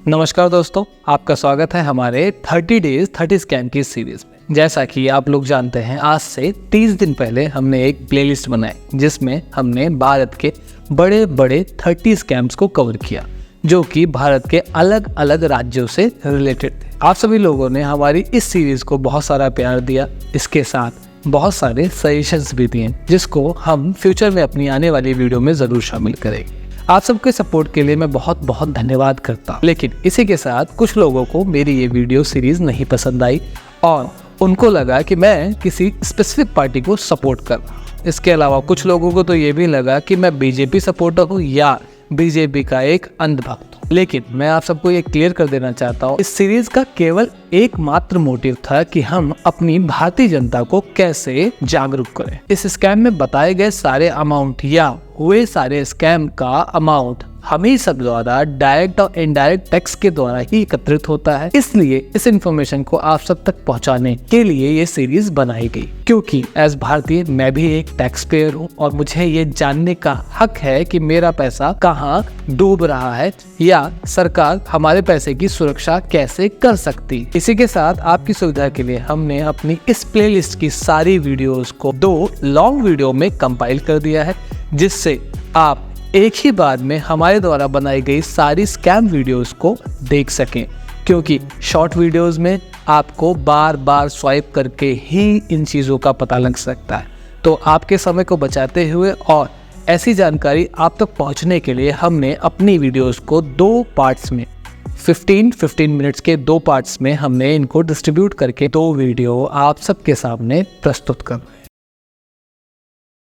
नमस्कार दोस्तों, आपका स्वागत है हमारे 30 डेज 30 स्कैम की सीरीज में। जैसा कि आप लोग जानते हैं, आज से 30 दिन पहले हमने एक प्लेलिस्ट बनाई जिसमें हमने भारत के बड़े बड़े 30 स्कैम्स को कवर किया जो कि भारत के अलग अलग राज्यों से रिलेटेड थे। आप सभी लोगों ने हमारी इस सीरीज को बहुत सारा प्यार दिया, इसके साथ बहुत सारे सजेशंस भी दिए जिसको हम फ्यूचर में अपनी आने वाली वीडियो में ज़रूर शामिल करेंगे। आप सबके सपोर्ट के लिए मैं बहुत बहुत धन्यवाद करता हूँ। लेकिन इसी के साथ कुछ लोगों को मेरी ये वीडियो सीरीज नहीं पसंद आई और उनको लगा कि मैं किसी स्पेसिफिक पार्टी को सपोर्ट कर रहा हूँ। इसके अलावा कुछ लोगों को तो ये भी लगा कि मैं बीजेपी सपोर्टर हूँ या बीजेपी का एक अंधभक्त हूँ। लेकिन मैं आप सबको ये क्लियर कर देना चाहता हूँ, इस सीरीज का केवल एकमात्र मोटिव था कि हम अपनी भारतीय जनता को कैसे जागरूक करें। इस स्कैम में बताए गए सारे अमाउंट या वे सारे स्कैम का अमाउंट हम ही सब द्वारा डायरेक्ट और इनडायरेक्ट टैक्स के द्वारा ही एकत्रित होता है। इसलिए इस इंफॉर्मेशन को आप सब तक पहुंचाने के लिए ये सीरीज बनाई गई, क्योंकि एज भारतीय मैं भी एक टैक्स पेयर हूँ और मुझे ये जानने का हक है कि मेरा पैसा कहाँ डूब रहा है या सरकार हमारे पैसे की सुरक्षा कैसे कर सकती। इसी के साथ आपकी सुविधा के लिए हमने अपनी इस प्लेलिस्ट की सारी वीडियोस को 2 लॉन्ग वीडियो में कंपाइल कर दिया है, जिससे आप एक ही बार में हमारे द्वारा बनाई गई सारी स्कैम वीडियोस को देख सकें, क्योंकि शॉर्ट वीडियोस में आपको बार बार स्वाइप करके ही इन चीज़ों का पता लग सकता है। तो आपके समय को बचाते हुए और ऐसी जानकारी आप तक पहुंचने के लिए हमने अपनी वीडियोस को 2 पार्ट्स में 15 मिनट्स के 2 पार्ट्स में हमने इनको डिस्ट्रीब्यूट करके 2 वीडियो आप सबके सामने प्रस्तुत कर रहे हैं।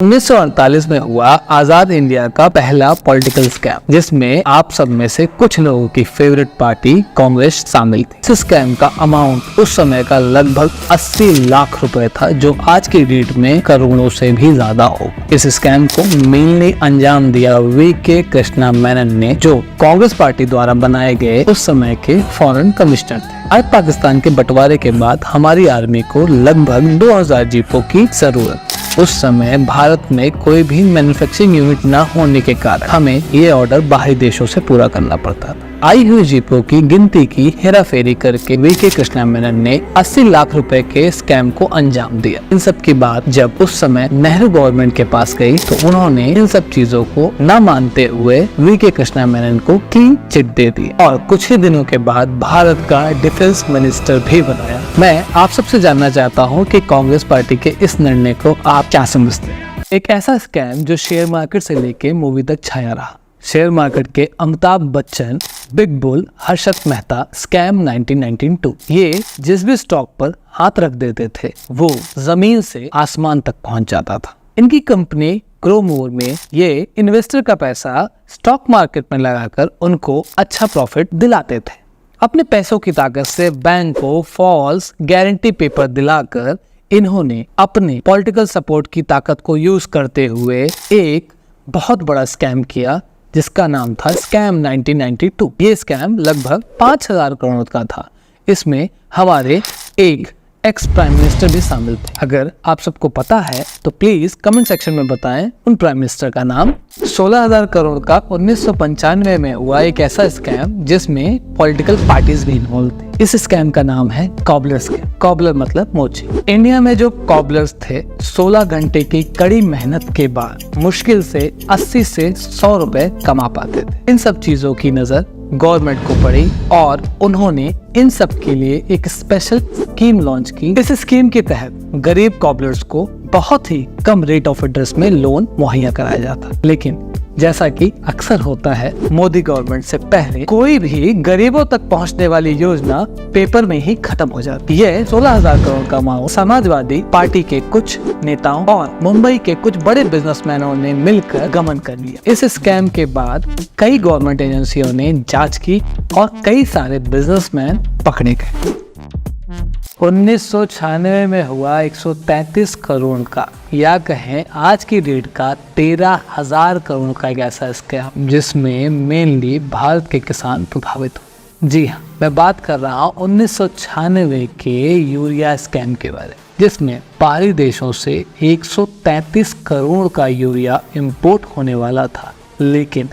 1948 में हुआ आजाद इंडिया का पहला पॉलिटिकल स्कैम, जिसमें आप सब में से कुछ लोगों की फेवरेट पार्टी कांग्रेस शामिल थी। इस स्कैम का अमाउंट उस समय का लगभग 80 लाख रुपए था, जो आज की डेट में करोड़ों से भी ज्यादा हो। इस स्कैम को मेनली अंजाम दिया वी.के. कृष्णा मेनन ने, जो कांग्रेस पार्टी द्वारा बनाए गए उस समय के फॉरेन कमिश्नर थे। आज पाकिस्तान के बंटवारे के बाद हमारी आर्मी को लगभग 2000 जीपों की जरूरत। उस समय भारत में कोई भी मैन्युफैक्चरिंग यूनिट न होने के कारण हमें ये ऑर्डर बाहरी देशों से पूरा करना पड़ता था। आई हुई जीपों की गिनती की हेराफेरी करके वी.के. कृष्णा मेनन ने 80 लाख रुपए के स्कैम को अंजाम दिया। इन सब की बात जब उस समय नेहरू गवर्नमेंट के पास गई तो उन्होंने इन सब चीजों को न मानते हुए वी.के. कृष्णा मेनन को क्लीन चिट दे दी और कुछ ही दिनों के बाद भारत का डिफेंस मिनिस्टर भी बनाया। मैं आप सबसे जानना चाहता हूँ कि कांग्रेस पार्टी के इस निर्णय को आप क्या समझते हैं? एक ऐसा स्कैम जो शेयर मार्केट से लेके मूवी तक छाया रहा। शेयर मार्केट के Amitabh Bachchan, big bull, Harshad Mehta scam 1992। ये जिस भी स्टॉक पर हाथ रख देते थे वो जमीन से आसमान तक पहुंच जाता था। इनकी कंपनी ग्रोमोर में ये इन्वेस्टर का पैसा स्टॉक मार्केट में लगाकर उनको अच्छा प्रॉफिट दिलाते थे। अपने पैसों की ताकत से बैंक को फॉल्स गारंटी पेपर दिलाकर इन्होंने अपने पॉलिटिकल सपोर्ट की ताकत को यूज करते हुए एक बहुत बड़ा स्कैम किया, जिसका नाम था स्कैम 1992। ये स्कैम लगभग 5000 करोड़ का था। इसमें हमारे एक एक्स प्राइम मिनिस्टर भी शामिल थे। अगर आप सबको पता है तो प्लीज कमेंट सेक्शन में बताएं उन प्राइम मिनिस्टर का नाम। 16,000 करोड़ का 1995 में हुआ एक ऐसा स्कैम जिसमें पॉलिटिकल पार्टीज भी इन्वॉल्व थे। इस स्कैम का नाम है कॉबलर स्कैम। कॉबलर मतलब मोची। इंडिया में जो कॉबलर्स थे 16 घंटे की कड़ी मेहनत के बाद मुश्किल से 80 से 100 रुपए कमा पाते थे। इन सब चीजों की नजर गवर्नमेंट को पड़ी और उन्होंने इन सब के लिए एक स्पेशल स्कीम लॉन्च की। इस स्कीम के तहत गरीब कॉबलर्स को बहुत ही कम रेट ऑफ इंटरेस्ट में लोन मुहैया कराया जाता। लेकिन जैसा कि अक्सर होता है, मोदी गवर्नमेंट से पहले कोई भी गरीबों तक पहुंचने वाली योजना पेपर में ही खत्म हो जाती है। 16,000 करोड़ का अमाउंट समाजवादी पार्टी के कुछ नेताओं और मुंबई के कुछ बड़े बिजनेसमैनों ने मिलकर गमन कर लिया। इस स्कैम के बाद कई गवर्नमेंट एजेंसियों ने जांच की और कई सारे बिजनेसमैन पकड़े गए। 1996 में हुआ 133 करोड़ का या कहें आज की डेट का 13,000 करोड़ का एक ऐसा स्कैम जिसमें मेनली भारत के किसान प्रभावित हुए। जी हाँ, मैं बात कर रहा हूँ 1996 के यूरिया स्कैम के बारे में, जिसमें बाहरी देशों से 133 करोड़ का यूरिया इंपोर्ट होने वाला था, लेकिन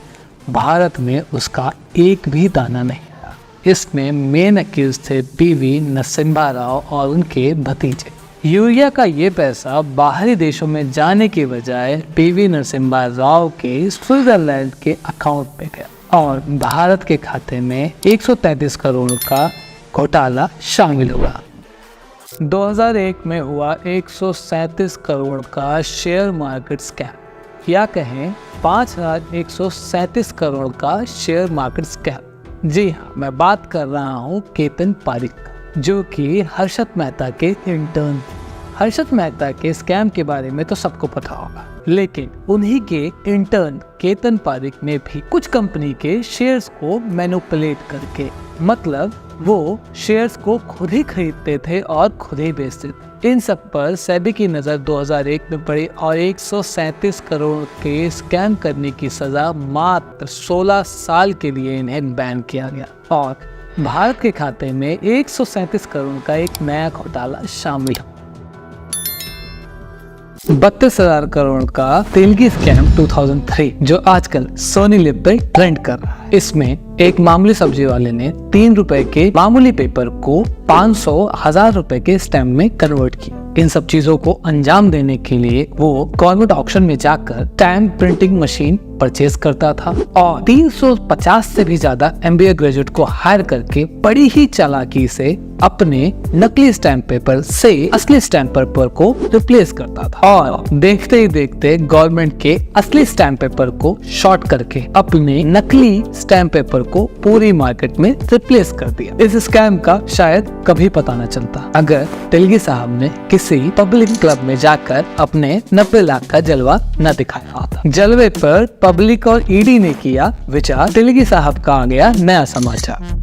भारत में उसका एक भी दाना नहीं आया। इसमें मेन एक्यूज थे पीवी नरसिम्हा राव और उनके भतीजे। यूरिया का ये पैसा बाहरी देशों में जाने की बजाय पीवी नरसिम्हा राव के स्विट्जरलैंड के अकाउंट में गया और भारत के खाते में 133 करोड़ का घोटाला शामिल हुआ। 2001 में हुआ 137 करोड़ का शेयर मार्केट स्कैम, या कहें 5137 करोड़ का शेयर मार्केट स्कैम। जी हाँ, मैं बात कर रहा हूँ केतन पारिक का, जो कि हर्षद मेहता के इंटर्न। हर्षद मेहता के स्कैम के बारे में तो सबको पता होगा, लेकिन उन्हीं के इंटर्न केतन पारिक ने भी कुछ कंपनी के शेयर्स को मैनिपुलेट करके, मतलब वो शेयर्स को खुद ही खरीदते थे और खुद ही बेचते थे। इन सब पर सेबी की नज़र 2001 में पड़ी और 137 करोड़ के स्कैम करने की सज़ा मात्र 16 साल के लिए इन्हें बैन किया गया और भारत के खाते में 137 करोड़ का एक नया घोटाला शामिल है। 32,000 करोड़ का तेलगी स्कैम 2003, जो आजकल सोनी लिप पे ट्रेंड कर रहा है। इसमें एक मामूली सब्जी वाले ने 3 रुपए के मामूली पेपर को 500,000 रुपए के स्टैम्प में कन्वर्ट किया। इन सब चीजों को अंजाम देने के लिए वो गवर्नमेंट ऑक्शन में जाकर स्टैम्प प्रिंटिंग मशीन परचेज करता था और 350 से भी ज्यादा MBA ग्रेजुएट को हायर करके बड़ी ही चालाकी से अपने नकली स्टैम्प पेपर से असली स्टैम्प पेपर को रिप्लेस करता था और देखते ही देखते गवर्नमेंट के असली स्टैम्प पेपर को शॉर्ट करके अपने नकली स्टैम्प पेपर को पूरी मार्केट में रिप्लेस कर दिया। इस स्कैम का शायद कभी पता न चलता अगर तेलगी साहब ने किसी पब्लिक क्लब में जाकर अपने 90 लाख का जलवा न दिखाया होता। जलवे पर पब्लिक और ईडी ने किया विचार, तेलगी साहब का आ गया नया समाचार।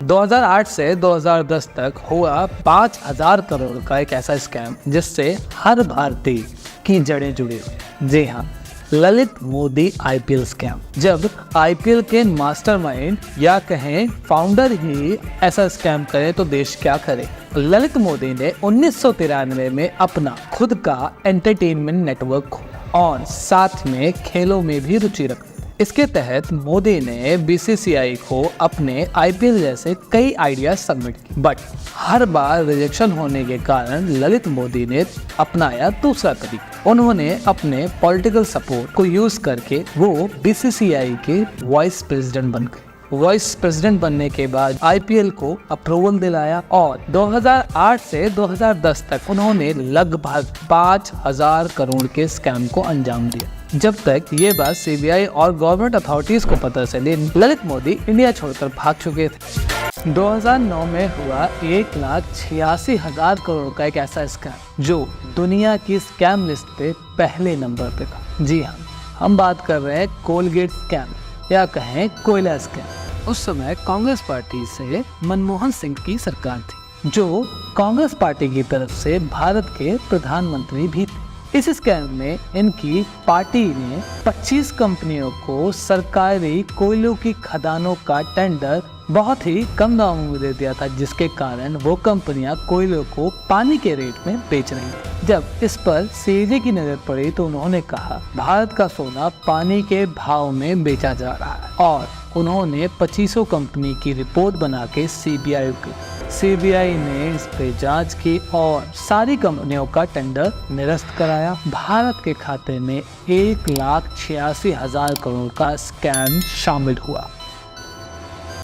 2008 से 2010 तक हुआ 5,000 करोड़ का एक ऐसा स्कैम जिससे हर भारतीय की जड़ें जुड़ी हुई। जी हाँ, ललित मोदी IPL स्कैम। जब IPL के मास्टरमाइंड या कहें फाउंडर ही ऐसा स्कैम करे तो देश क्या करे। ललित मोदी ने 1993 में अपना खुद का एंटरटेनमेंट नेटवर्क खोला और साथ में खेलों में भी रुचि रखते। इसके तहत मोदी ने BCCI को अपने IPL जैसे कई आइडिया सबमिट किए, बट हर बार रिजेक्शन होने के कारण ललित मोदी ने अपनाया दूसरा तरीका। उन्होंने अपने पॉलिटिकल सपोर्ट को यूज करके वो BCCI के वाइस प्रेसिडेंट बन गए। वाइस प्रेसिडेंट बनने के बाद IPL को अप्रूवल दिलाया और 2008 से 2010 तक उन्होंने लगभग 5,000 करोड़ के स्कैम को अंजाम दिया। जब तक ये बात CBI और गवर्नमेंट अथॉरिटीज को पता चली, ललित मोदी इंडिया छोड़कर भाग चुके थे। 2009 में हुआ 1,86,000 करोड़ का एक ऐसा स्कैम जो दुनिया की स्कैम लिस्ट पे पहले नंबर पे था। जी हाँ, हम बात कर रहे हैं कोलगेट स्कैम या कहें कोयला स्कैम। उस समय कांग्रेस पार्टी से मनमोहन सिंह की सरकार थी, जो कांग्रेस पार्टी की तरफ से भारत के प्रधानमंत्री भी थे। इस स्कैम में इनकी पार्टी ने 25 कंपनियों को सरकारी कोयलों की खदानों का टेंडर बहुत ही कम दामों में दे दिया था, जिसके कारण वो कंपनियां कोयलों को पानी के रेट में बेच रही थी। जब इस पर CAG की नजर पड़ी तो उन्होंने कहा भारत का सोना पानी के भाव में बेचा जा रहा है और उन्होंने 25 कंपनी की रिपोर्ट बना के CBI को CBI ने इस पे जांच की और सारी कंपनियों का टेंडर निरस्त कराया। भारत के खाते में 1,86,000 करोड़ का स्कैम शामिल हुआ।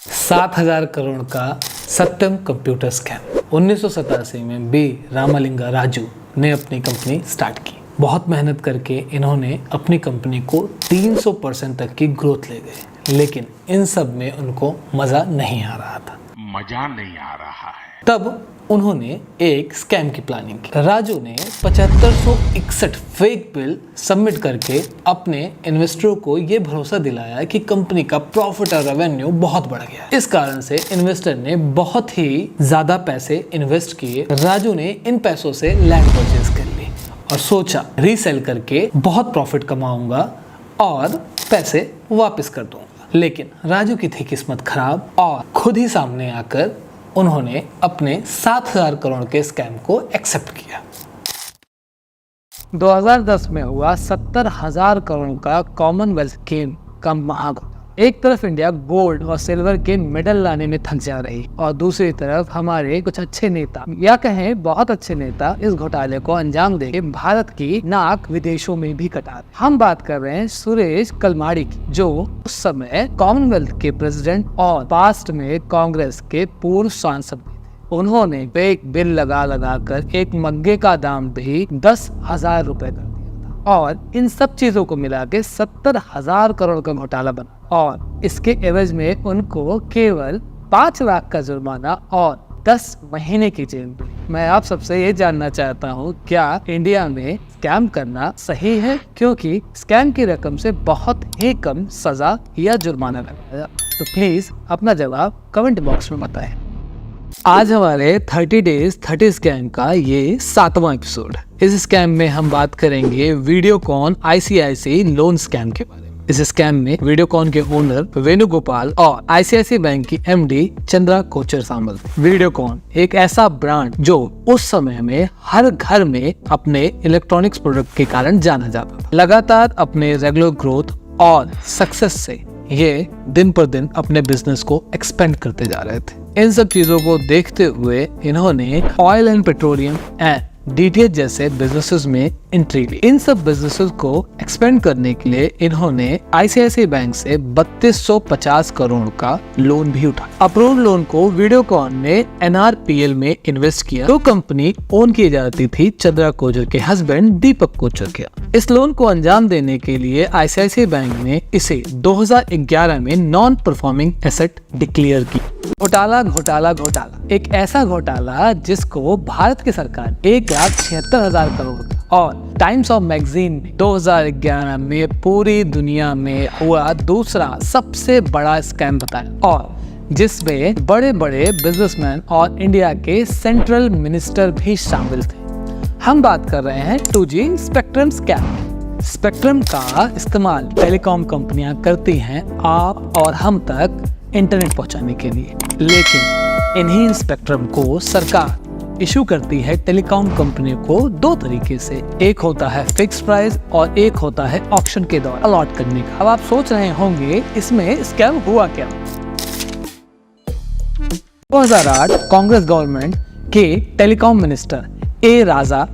7,000 करोड़ का सत्यम कंप्यूटर स्कैम। 1987 में B. रामालिंगा राजू ने अपनी कंपनी स्टार्ट की। बहुत मेहनत करके इन्होंने अपनी कंपनी को 300% तक की ग्रोथ ले गए, लेकिन इन सब में उनको मजा नहीं आ रहा था। मजा नहीं आ रहा है। तब उन्होंने एक स्कैम की प्लानिंग की। राजू ने 7561 फेक बिल सबमिट करके अपने इन्वेस्टरों को ये भरोसा दिलाया कि कंपनी का प्रॉफिट और रेवेन्यू बहुत बढ़ गया। इस कारण से इन्वेस्टर ने बहुत ही ज्यादा पैसे इन्वेस्ट किए। राजू ने इन पैसों से लैंड परचेज कर ली और सोचा रीसेल करके बहुत प्रॉफिट कमाऊंगा और पैसे वापस कर दूंगा। लेकिन राजू की थी किस्मत खराब और खुद ही सामने आकर उन्होंने अपने 7,000 करोड़ के स्कैम को एक्सेप्ट किया। 2010 में हुआ 70,000 करोड़ का कॉमनवेल्थ गेम का महाघोटाला। एक तरफ इंडिया गोल्ड और सिल्वर के मेडल लाने में थक जा रही और दूसरी तरफ हमारे कुछ अच्छे नेता या कहें बहुत अच्छे नेता इस घोटाले को अंजाम देके भारत की नाक विदेशों में भी कटा रहे। हम बात कर रहे हैं सुरेश कलमाड़ी की, जो उस समय कॉमनवेल्थ के प्रेसिडेंट और पास्ट में कांग्रेस के पूर्व सांसद भी थे। उन्होंने फेक बिल लगा कर एक मग्गे का दाम भी 10,000 रुपए कर दिया था और इन सब चीजों को मिला के 70,000 करोड़ का घोटाला बना और इसके एवज में उनको केवल 5 लाख का जुर्माना और 10 महीने की जेल मिली। मैं आप सबसे ये जानना चाहता हूँ, क्या इंडिया में स्कैम करना सही है? क्योंकि स्कैम की रकम से बहुत ही कम सजा या जुर्माना लगाया। तो प्लीज अपना जवाब कमेंट बॉक्स में बताएं। आज हमारे 30 डेज 30 स्कैम का ये 7वां एपिसोड है। इस स्कैम में हम बात करेंगे वीडियोकॉन ICICI लोन स्कैम के बारे में। इस स्कैम में वीडियोकॉन के ओनर वेणुगोपाल और ICICI बैंक की MD चंद्रा कोचर शामिल थे। वीडियोकॉन एक ऐसा ब्रांड जो उस समय में हर घर में अपने इलेक्ट्रॉनिक्स प्रोडक्ट के कारण जाना जाता था। लगातार अपने रेगुलर ग्रोथ और सक्सेस से ये दिन पर दिन अपने बिजनेस को एक्सपेंड करते जा रहे थे। इन सब चीजों को देखते हुए इन्होंने oil and petroleum and DTH जैसे बिजनेसेस में एंट्री ली। इन सब बिजनेसेस को एक्सपेंड करने के लिए इन्होंने ICICI बैंक से 3250 करोड़ का लोन भी उठाया। अप्रूव लोन को वीडियोकॉन ने NRPL में इन्वेस्ट किया। तो कंपनी ओन की जाती थी चंद्रा कोचर के हस्बैंड दीपक कोचर के। इस लोन को अंजाम देने के लिए ICICI बैंक ने इसे 2011 में नॉन परफॉर्मिंग एसेट डिक्लेयर की। घोटाला एक ऐसा घोटाला जिसको भारत की सरकार 1,76,000 करोड़ और टाइम्स ऑफ मैगजीन 2011 में पूरी दुनिया में हुआ दूसरा सबसे बड़ा स्कैम बताया और जिसमें बड़े बड़े बिजनेसमैन और इंडिया के सेंट्रल मिनिस्टर भी शामिल थे। हम बात कर रहे हैं 2G स्पेक्ट्रम स्कैम। स्पेक्ट्रम का इस्तेमाल टेलीकॉम कंपनियां करती हैं आप और हम तक इंटरनेट पहुंचाने के लिए, लेकिन इन्हीं स्पेक्ट्रम को सरकार इशू करती है टेलीकॉम कंपनियों को 2 तरीके से। एक होता है फिक्स प्राइस और एक होता है ऑक्शन के दौरान अलॉट करने का। अब आप सोच रहे होंगे इसमें स्कैम हुआ क्या। 2008 कांग्रेस गवर्नमेंट के टेलीकॉम मिनिस्टर A राजा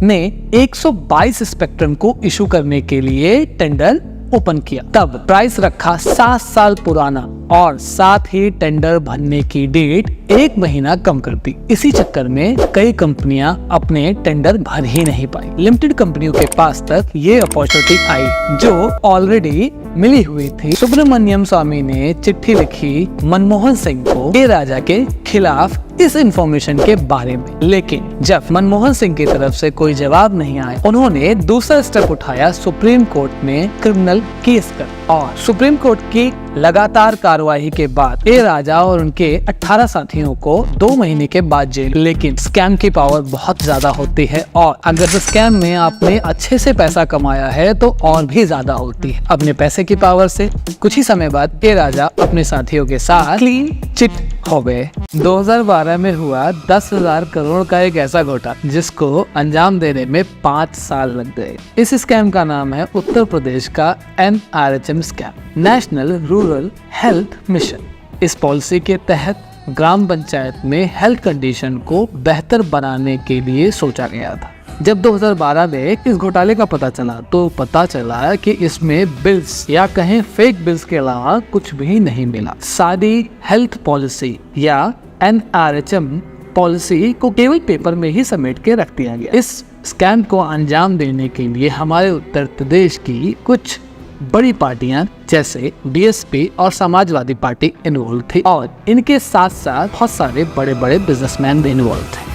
ने 122 स्पेक्ट्रम को इशू करने के लिए टेंडर ओपन किया। तब प्राइस रखा 7 साल पुराना और साथ ही टेंडर भरने की डेट 1 महीना कम कर दी। इसी चक्कर में कई कंपनियां अपने टेंडर भर ही नहीं पाई। लिमिटेड कंपनियों के पास तक ये अपॉर्चुनिटी आई जो ऑलरेडी मिली हुई थी। सुब्रमण्यम स्वामी ने चिट्ठी लिखी मनमोहन सिंह को ए राजा के खिलाफ इस इंफॉर्मेशन के बारे में, लेकिन जब मनमोहन सिंह की तरफ से कोई जवाब नहीं आया, उन्होंने दूसरा स्टेप उठाया सुप्रीम कोर्ट में क्रिमिनल केस कर। और सुप्रीम कोर्ट की लगातार कार्रवाई के बाद ए राजा और उनके 18 साथियों को 2 महीने के बाद जेल। लेकिन स्कैम की पावर बहुत ज्यादा होती है और अगर स्कैम में आपने अच्छे से पैसा कमाया है तो और भी ज्यादा होती है। अपने पैसे की पावर से कुछ ही समय बाद ए राजा अपने साथियों के साथ क्लीन चिट हो गए। 2012 में हुआ 10,000 करोड़ का एक ऐसा घोटाला जिसको अंजाम देने में 5 साल लग गए। इस स्कैम का नाम है उत्तर प्रदेश का NRHM scam, national rural health mission. इस पॉलिसी के तहत ग्राम पंचायत में हेल्थ कंडीशन को बेहतर बनाने के लिए सोचा गया था। जब 2012 में इस घोटाले का पता चला तो पता चला कि इसमें बिल्स या कहें फेक बिल्स के अलावा कुछ भी नहीं मिला। सारी हेल्थ पॉलिसी या NRHM पॉलिसी को केवल पेपर में ही समेट के रख दिया गया। इस स्कैम को अंजाम देने के लिए हमारे उत्तर प्रदेश की कुछ बड़ी पार्टियां जैसे BSP और समाजवादी पार्टी इन्वॉल्व थी और इनके साथ साथ बहुत सारे बड़े बड़े बिजनेसमैन भी इन्वॉल्व थे।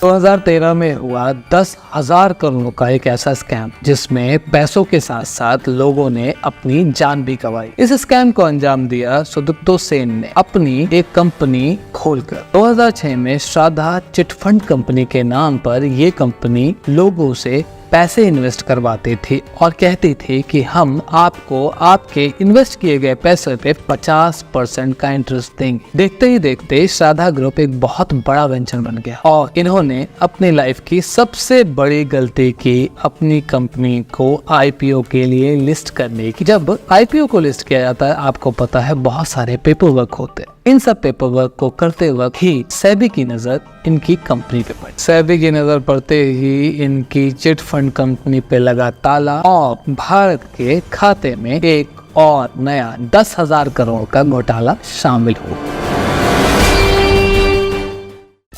2013 में हुआ 10,000 करोड़ का एक ऐसा स्कैम जिसमें पैसों के साथ साथ लोगों ने अपनी जान भी गंवाई। इस स्कैम को अंजाम दिया सुदीप्तो सेन ने अपनी एक कंपनी खोलकर। 2006 में श्रद्धा चिटफंड कंपनी के नाम पर ये कंपनी लोगों से पैसे इन्वेस्ट करवाती थी और कहती थी कि हम आपको आपके इन्वेस्ट किए गए पैसे पे 50% का इंटरेस्ट देंगे। देखते ही देखते श्राद्धा ग्रुप एक बहुत बड़ा वेंचर बन गया और इन्होंने अपनी लाइफ की सबसे बड़ी गलती की, अपनी कंपनी को आईपीओ के लिए लिस्ट करने की। जब आईपीओ को लिस्ट किया जाता है, आपको पता है बहुत सारे पेपर वर्क होते हैं। इन सब पेपर वर्क को करते वक्त ही सेबी की नजर इनकी कंपनी पे पड़ी। सेबी की नजर पड़ते ही इनकी चिट फंड कंपनी पे लगा ताला और भारत के खाते में एक और नया 10,000 करोड़ का घोटाला शामिल हो।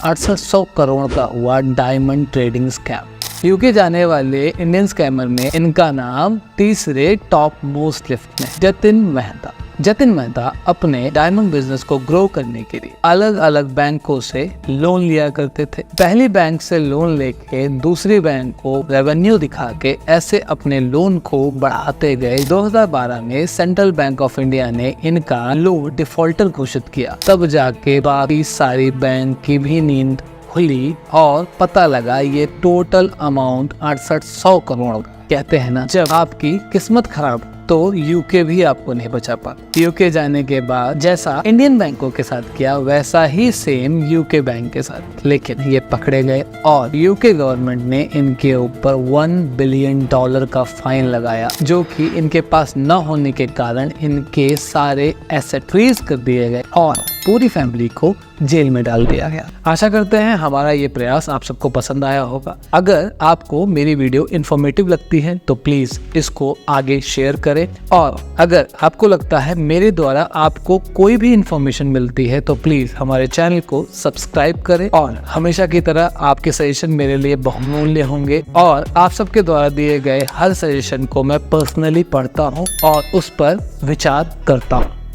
6800 करोड़ का हुआ डायमंड ट्रेडिंग स्कैम। यूके जाने वाले इंडियन स्कैमर में इनका नाम तीसरे टॉप मोस्ट लिस्ट में जतिन मेहता। जतिन मेहता अपने डायमंड बिजनेस को ग्रो करने के लिए अलग अलग बैंकों से लोन लिया करते थे। पहली बैंक से लोन लेके दूसरी बैंक को रेवेन्यू दिखा के ऐसे अपने लोन को बढ़ाते गए। 2012 में सेंट्रल बैंक ऑफ इंडिया ने इनका लोन डिफॉल्टर घोषित किया। तब जाके बाकी सारी बैंक की भी नींद खुली और पता लगा ये टोटल अमाउंट 6800 करोड़। कहते हैं ना, जब आपकी किस्मत खराब तो यूके भी आपको नहीं बचा पाता। यूके जाने के बाद जैसा इंडियन बैंकों के साथ किया वैसा ही सेम यूके बैंक के साथ, लेकिन ये पकड़े गए और यूके गवर्नमेंट ने इनके ऊपर $1 बिलियन का फाइन लगाया, जो कि इनके पास न होने के कारण इनके सारे एसेट फ्रीज कर दिए गए और पूरी फैमिली को जेल में डाल दिया गया। आशा करते हैं हमारा ये प्रयास आप सबको पसंद आया होगा। अगर आपको मेरी वीडियो इन्फॉर्मेटिव लगती है तो प्लीज इसको आगे शेयर करें और अगर आपको लगता है मेरे द्वारा आपको कोई भी इंफॉर्मेशन मिलती है तो प्लीज हमारे चैनल को सब्सक्राइब करें। और हमेशा की तरह आपके सजेशन मेरे लिए बहुमूल्य होंगे और आप सबके द्वारा दिए गए हर सजेशन को मैं पर्सनली पढ़ता हूँ और उस पर विचार करता हूँ।